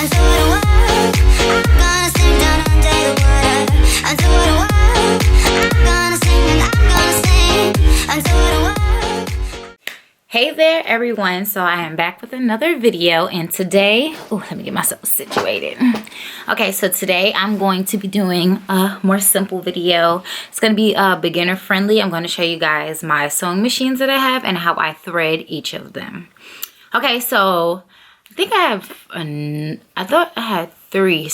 until the world. I'm gonna sing down under the water until the world. I'm gonna sing and I'm gonna sing until the world. Hey there everyone, so I am back with another video, and today, let me get myself situated. Okay, so today I'm going to be doing a more simple video. It's going to be beginner friendly. I'm going to show you guys my sewing machines that I have and how I thread each of them. Okay, so I think I thought I had 3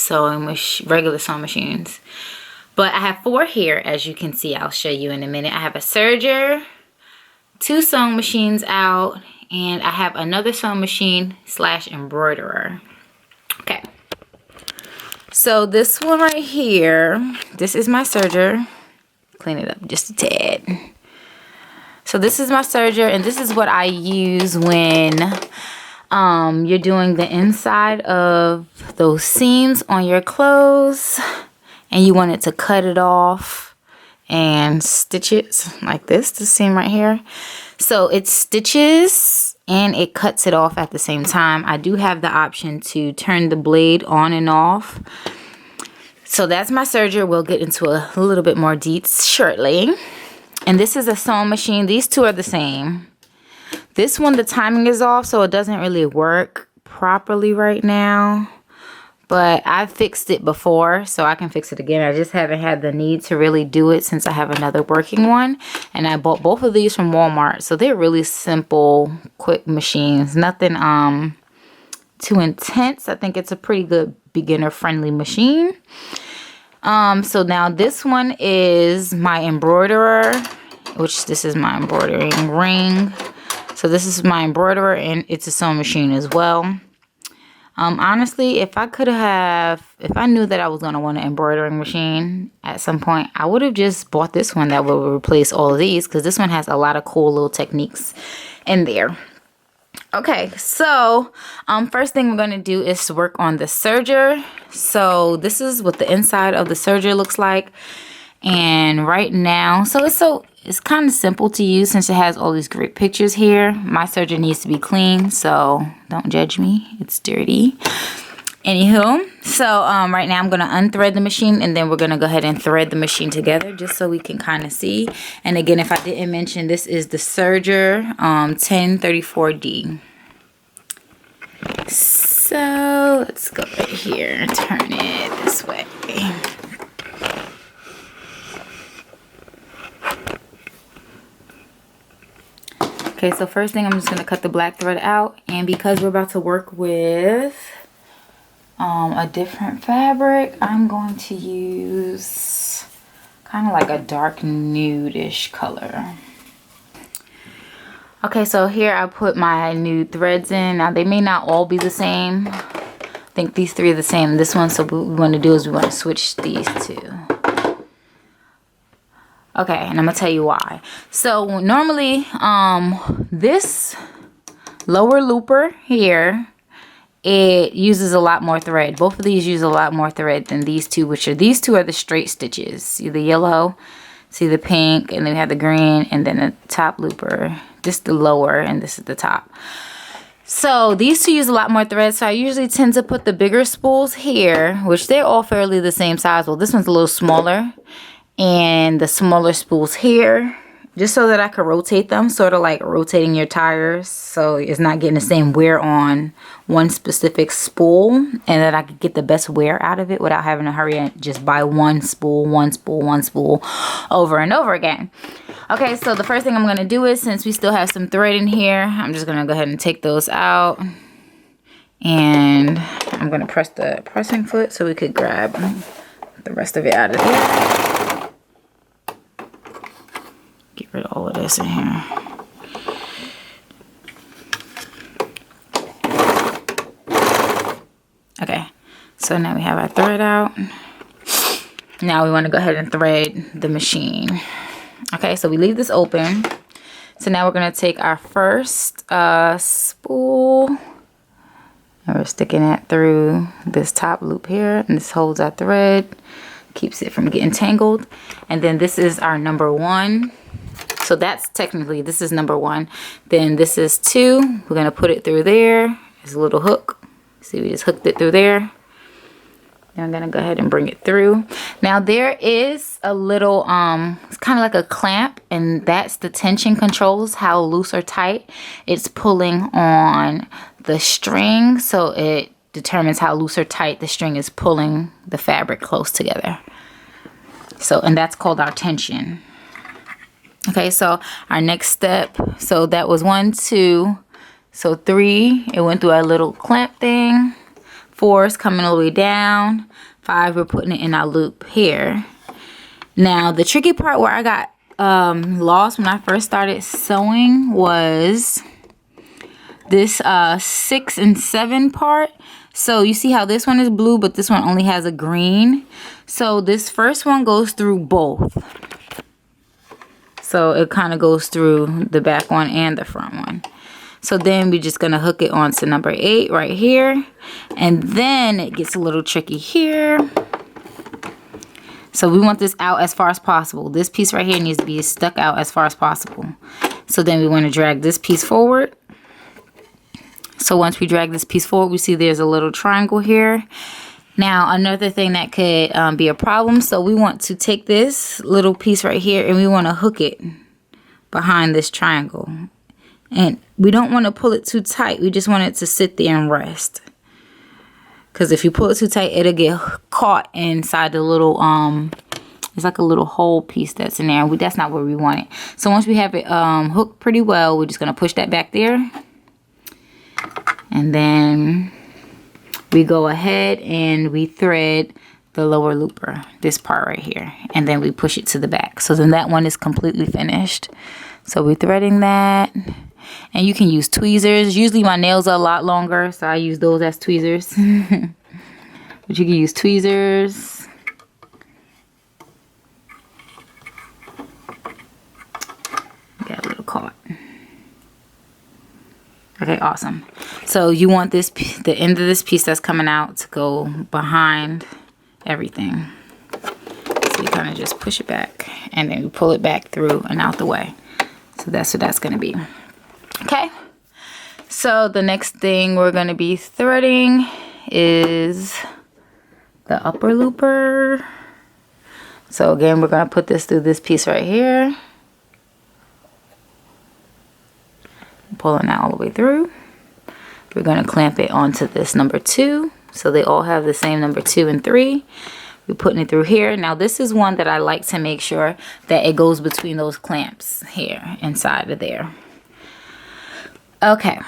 regular sewing machines, but I have 4 here. As you can see, I'll show you in a minute. I have a serger, 2 sewing machines out, and I have another sewing machine / embroiderer. Okay, so this one right here, this is my serger. Clean it up just a tad. So this is my serger, and this is what I use when you're doing the inside of those seams on your clothes and you want it to cut it off and stitch it like this seam right here. So it stitches and it cuts it off at the same time. I do have the option to turn the blade on and off. So that's my serger. We'll get into a little bit more deets shortly. And this is a sewing machine. These 2 are the same. This one, the timing is off, so it doesn't really work properly right now. But I've fixed it before, so I can fix it again. I just haven't had the need to really do it since I have another working one. And I bought both of these from Walmart. So they're really simple, quick machines. Nothing too intense. I think it's a pretty good beginner-friendly machine. So now this one is my embroiderer, which this is my embroidering ring. So this is my embroiderer, and it's a sewing machine as well. Honestly, if I knew that I was going to want an embroidering machine at some point, I would have just bought this one that would replace all of these, because this one has a lot of cool little techniques in there. Okay, so first thing we're going to do is work on the serger. So this is what the inside of the serger looks like. And right now, it's kind of simple to use since it has all these great pictures here. My serger needs to be clean, so don't judge me. It's dirty. Anywho, so right now I'm going to unthread the machine, and then we're going to go ahead and thread the machine together just so we can kind of see. And again, if I didn't mention, this is the Serger 1034D. So let's go right here and turn it this way. Okay, so first thing, I'm just going to cut the black thread out. And because we're about to work with a different fabric, I'm going to use kind of like a dark nude-ish color. Okay, so here I put my nude threads in. Now, they may not all be the same. I think these 3 are the same. This one, so what we want to do is we want to switch these 2. Okay, and I'm going to tell you why. So normally, this lower looper here, it uses a lot more thread. Both of these use a lot more thread than these 2, these 2 are the straight stitches. See the yellow, see the pink, and then we have the green, and then the top looper. This is the lower, and this is the top. So these 2 use a lot more thread, so I usually tend to put the bigger spools here, which they're all fairly the same size. Well, this one's a little smaller, and the smaller spools here, just so that I can rotate them, sort of like rotating your tires, so it's not getting the same wear on one specific spool, and that I could get the best wear out of it without having to hurry and just buy one spool over and over again. Okay, so the first thing I'm going to do is, since we still have some thread in here, I'm just going to go ahead and take those out, and I'm going to press the pressing foot so we could grab the rest of it out of here. Get rid of all of this in here. Okay, so now we have our thread out. Now we want to go ahead and thread the machine. Okay, so we leave this open. So now we're going to take our first spool, and we're sticking it through this top loop here, and this holds our thread, keeps it from getting tangled. And then this is our number 1. So that's technically, this is number 1. Then this is 2. We're going to put it through there. There's a little hook. See, we just hooked it through there. And I'm gonna go ahead and bring it through. Now there is a little, it's kind of like a clamp, and that's the tension controls how loose or tight it's pulling on the string. So it determines how loose or tight the string is pulling the fabric close together. So, and that's called our tension. Okay, so our next step, so that was 1, 2, so 3, it went through our little clamp thing. 4 is coming all the way down. 5, we're putting it in our loop here. Now, the tricky part where I got lost when I first started sewing was this 6 and 7 part. So you see how this one is blue, but this one only has a green. So this first one goes through both. So it kind of goes through the back one and the front one. So then we're just going to hook it onto number 8 right here. And then it gets a little tricky here. So we want this out as far as possible. This piece right here needs to be stuck out as far as possible. So then we want to drag this piece forward. So once we drag this piece forward, we see there's a little triangle here. Now, another thing that could be a problem. So we want to take this little piece right here and we want to hook it behind this triangle. And we don't want to pull it too tight. We just want it to sit there and rest. Because if you pull it too tight, it'll get caught inside the little, it's like a little hole piece that's in there. That's not where we want it. So once we have it hooked pretty well, we're just going to push that back there. And then we go ahead and we thread the lower looper, this part right here. And then we push it to the back. So then that one is completely finished. So we're threading that. And you can use tweezers. Usually my nails are a lot longer, so I use those as tweezers. But you can use tweezers. Got a little caught. Okay, awesome. So you want this, the end of this piece that's coming out to go behind everything. So you kind of just push it back and then you pull it back through and out the way. So that's what that's going to be. Okay, so the next thing we're going to be threading is the upper looper. So again, we're going to put this through this piece right here. Pulling that all the way through. We're going to clamp it onto this number 2. So they all have the same number 2 and 3. We're putting it through here. Now this is one that I like to make sure that it goes between those clamps here inside of there. Okay,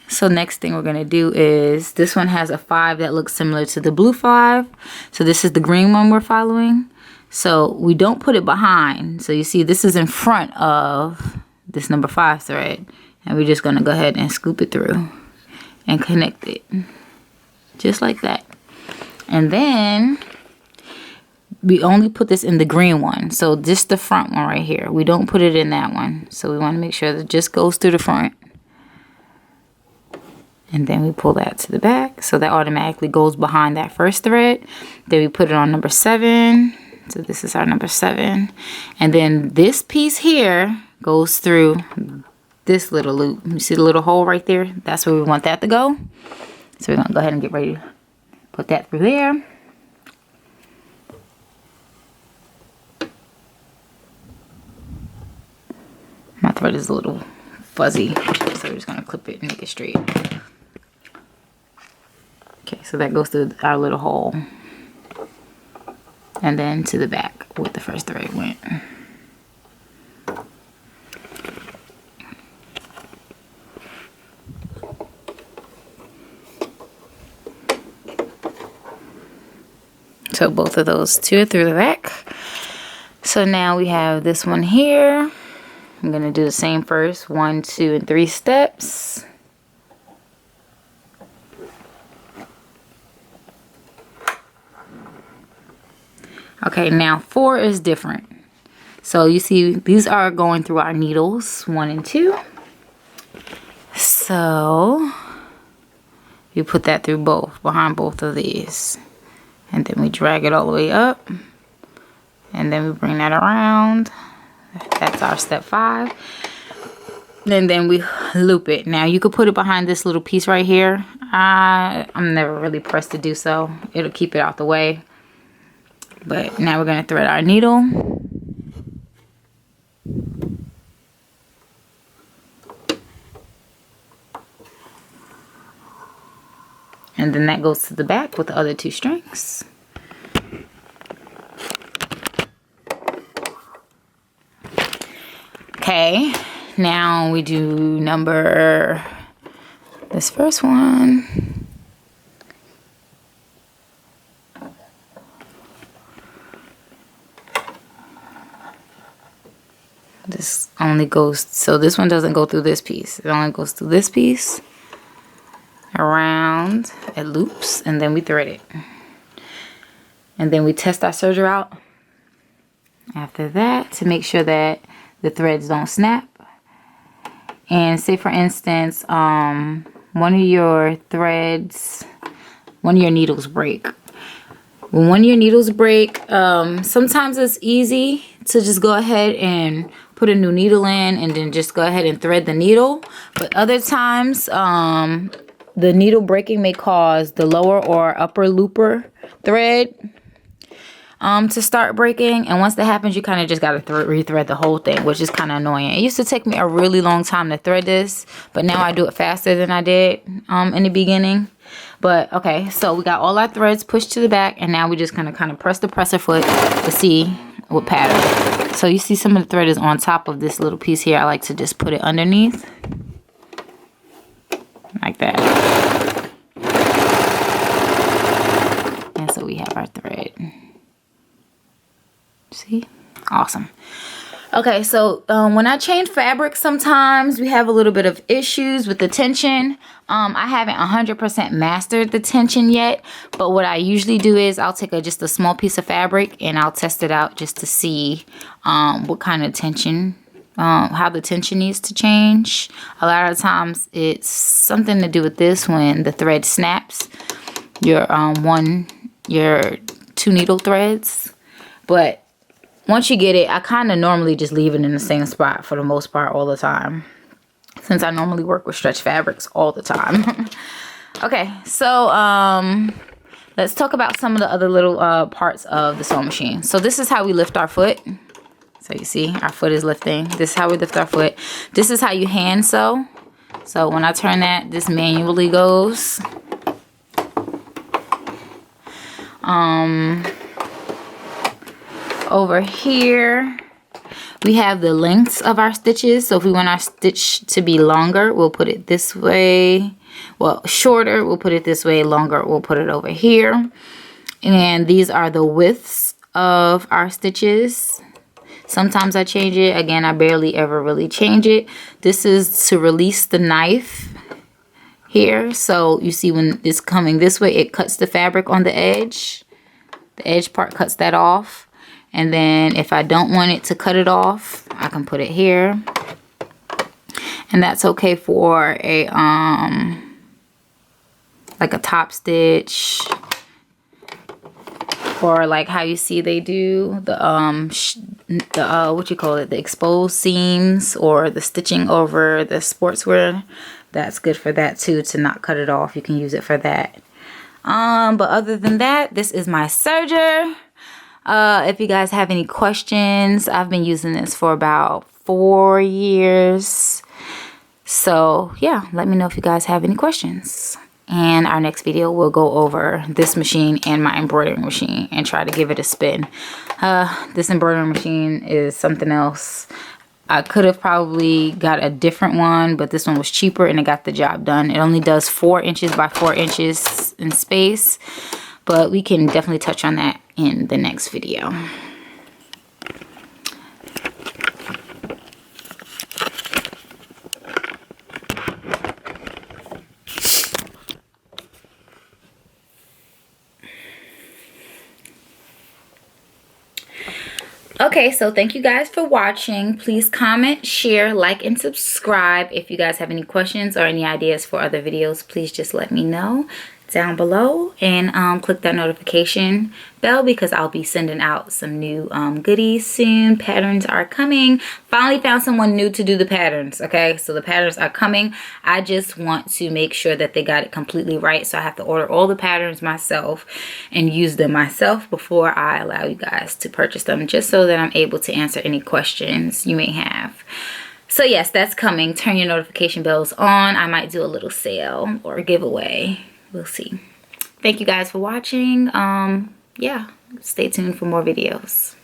so next thing we're going to do is, this one has a 5 that looks similar to the blue 5. So this is the green one we're following. So we don't put it behind. So you see this is in front of this number 5 thread. And we're just going to go ahead and scoop it through and connect it. Just like that. And then we only put this in the green one. So just the front one right here. We don't put it in that one. So we want to make sure that it just goes through the front. And then we pull that to the back. So that automatically goes behind that first thread. Then we put it on number 7. So this is our number 7. And then this piece here goes through this little loop. You see the little hole right there? That's where we want that to go. So we're going to go ahead and get ready to put that through there. My thread is a little fuzzy, so we're just going to clip it and make it straight. Okay, so that goes through our little hole. And then to the back where the first thread went. So both of those 2 are through the back. So now we have this one here. I'm going to do the same first. 1, 2, and 3 steps. Okay, now 4 is different. So you see these are going through our needles, 1 and 2. So you put that through both, behind both of these. And then we drag it all the way up. And then we bring that around. That's our step 5. And then we loop it. Now you could put it behind this little piece right here. I'm never really pressed to do so. It'll keep it out the way. But now we're going to thread our needle. And then that goes to the back with the other 2 strings. Okay, now we do this first one. This only goes, so this one doesn't go through this piece. It only goes through this piece, around, it loops, and then we thread it. And then we test our serger out after that to make sure that the threads don't snap. And say for instance, one of your needles break. When one of your needles break, sometimes it's easy to just go ahead and put a new needle in and then just go ahead and thread the needle. But other times, the needle breaking may cause the lower or upper looper thread to start breaking, and once that happens, you kind of just got to rethread the whole thing, which is kind of annoying. It used to take me a really long time to thread this, but now I do it faster than I did in the beginning. But okay, so we got all our threads pushed to the back, and now we're just gonna kind of press the presser foot to see what pattern. So you see some of the thread is on top of this little piece here. I like to just put it underneath like that, and so we have our thread. See? Awesome. Okay, so when I change fabric, sometimes we have a little bit of issues with the tension. I haven't 100% mastered the tension yet, but what I usually do is I'll take just a small piece of fabric and I'll test it out just to see what kind of tension, how the tension needs to change. A lot of times it's something to do with this when the thread snaps, your 2 needle threads. But once you get it, I kind of normally just leave it in the same spot for the most part all the time, since I normally work with stretch fabrics all the time. Okay, so let's talk about some of the other little parts of the sewing machine. So this is how we lift our foot. So you see, our foot is lifting. This is how we lift our foot. This is how you hand sew. So when I turn that, this manually goes. Over here we have the lengths of our stitches. So if we want our stitch to be longer, we'll put it this way. Well, shorter, we'll put it this way. Longer, we'll put it over here. And these are the widths of our stitches. Sometimes I change it. Again, I barely ever really change it. This is to release the knife here. So you see when it's coming this way, it cuts the fabric on the edge. The edge part cuts that off. And then if I don't want it to cut it off, I can put it here. And that's okay for a like a top stitch, or like how you see they do the what you call it, the exposed seams, or the stitching over the sportswear. That's good for that too, to not cut it off. You can use it for that. But other than that, this is my serger. If you guys have any questions, I've been using this for about 4 years. So yeah, let me know if you guys have any questions. And our next video will go over this machine and my embroidering machine and try to give it a spin. This embroidering machine is something else. I could have probably got a different one, but this one was cheaper and it got the job done. It only does 4 inches by 4 inches in space, but we can definitely touch on that in the next video. Okay, so thank you guys for watching. Please comment, share, like, and subscribe. If you guys have any questions or any ideas for other videos, please just let me know. down below and click that notification bell because I'll be sending out some new goodies soon. Patterns are coming. Finally found someone new to do the patterns. Okay, so the patterns are coming. I just want to make sure that they got it completely right, so I have to order all the patterns myself and use them myself before I allow you guys to purchase them, just so that I'm able to answer any questions you may have. So yes, that's coming. Turn your notification bells on. I might do a little sale or a giveaway. We'll see. Thank you guys for watching. Yeah, stay tuned for more videos.